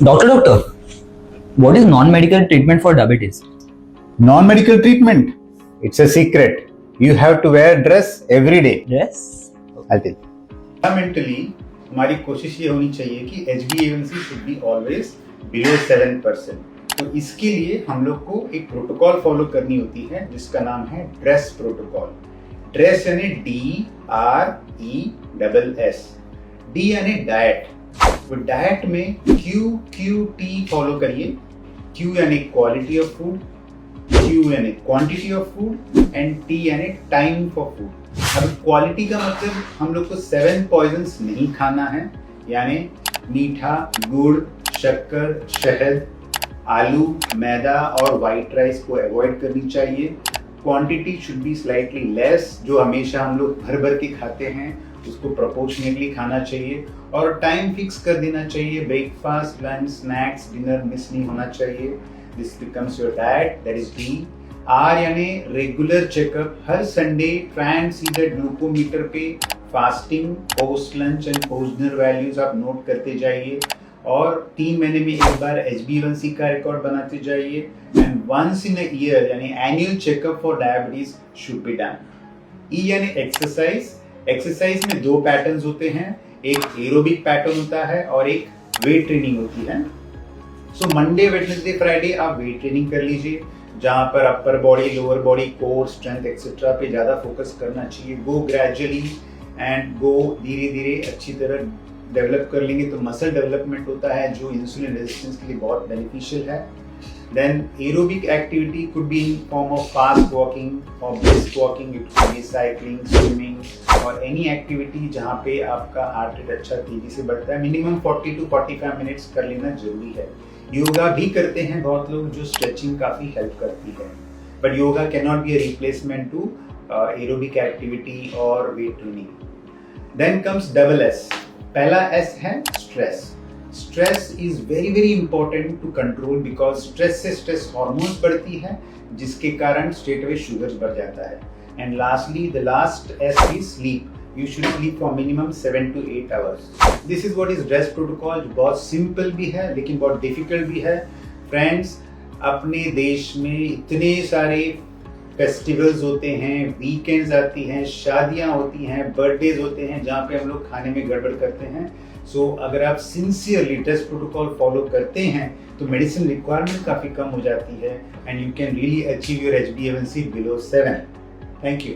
Doctor, what is non-medical treatment for diabetes? Non-medical treatment? It's a secret. You have to wear dress every day. Yes. I'll tell you. Fundamentally, हमारी कोशिश ये होनी चाहिए कि HbA1c should be always below 7%. तो इसके लिए हम लोग को एक प्रोटोकॉल फॉलो करनी होती है जिसका नाम है ड्रेस प्रोटोकॉल. ड्रेस यानी DRESS. डी यानी डाइट. तो डाइट में QQT फॉलो करिए. Q यानी क्वालिटी ऑफ फूड, Q यानी quantity of food and T यानी टाइम फॉर फूड. अब क्वालिटी का मतलब हम लोग को 7 पॉइजन्स नहीं खाना है, यानी मीठा, गुड़, शक्कर, शहद, आलू, मैदा और व्हाइट राइस को अवॉइड करनी चाहिए. Quantity should be slightly less. जो हमेशा हम लोग भर भर के खाते हैं उसको प्रोपोर्शनेटली खाना चाहिए और टाइम फिक्स कर देना चाहिए. Breakfast, lunch, snacks, dinner miss नहीं होना चाहिए. This becomes your diet, that is D. R यानी रेगुलर चेकअप. हर Sunday try and see the glucometer पे fasting, post lunch and post dinner values आप नोट करते जाइए और 3 महीने में एक बार HbA1c का रिकॉर्ड बनाते जाइए. And once in a year यानी annual checkup for diabetes should be done. E यानी एक्सरसाइज. एक्सरसाइज में 2 पैटर्न्स होते हैं. एक एरोबिक पैटर्न होता है और एक वेट ट्रेनिंग होती है. सो मंडे, वेडनेसडे, फ्राइडे आप वेट ट्रेनिंग कर लीजिए जहां पर upper body, lower body, core, strength etcetera पे ज्यादा फोकस करना चाहिए. गो ग्रेजुअली एंड गो धीरे धीरे अच्छी तरह डेवलप कर लेंगे तो मसल डेवलपमेंट होता है जो इंसुलिन रेजिस्टेंस के लिए बहुत बेनिफिशियल है. Then aerobic activity could be in form of fast walking or brisk walking. It could be cycling, swimming or any activity जहाँ पे आपका हार्ट रेट अच्छा तेजी से बढ़ता है. मिनिमम 40 to 45 मिनट्स कर लेना जरूरी है. योगा भी करते हैं बहुत लोग जो स्ट्रेचिंग काफी हेल्प करती है. But yoga can not be a replacement to aerobic activity और weight training. Then comes double S. पहला S है stress. Stress is very very important to control because stress से स्ट्रेस हार्मोन्स बढ़ती है जिसके कारण स्ट्रेट अवे शुगर बढ़ जाता है. And lastly the last S is sleep. You should sleep for minimum 7 to 8 hours. This is what is dress protocol. बहुत simple भी है लेकिन बहुत डिफिकल्ट भी है. फ्रेंड्स, अपने देश में इतने सारे फेस्टिवल्स होते हैं, वीकेंड्स आती हैं, शादियां होती हैं, बर्थडेज होते हैं जहाँ पे हम लोग खाने में गड़बड़ करते हैं. सो अगर आप सिंसियरली ड्रेस प्रोटोकॉल फॉलो करते हैं तो मेडिसिन रिक्वायरमेंट काफ़ी कम हो जाती है and you can really achieve your HbA1c below 7. Thank you.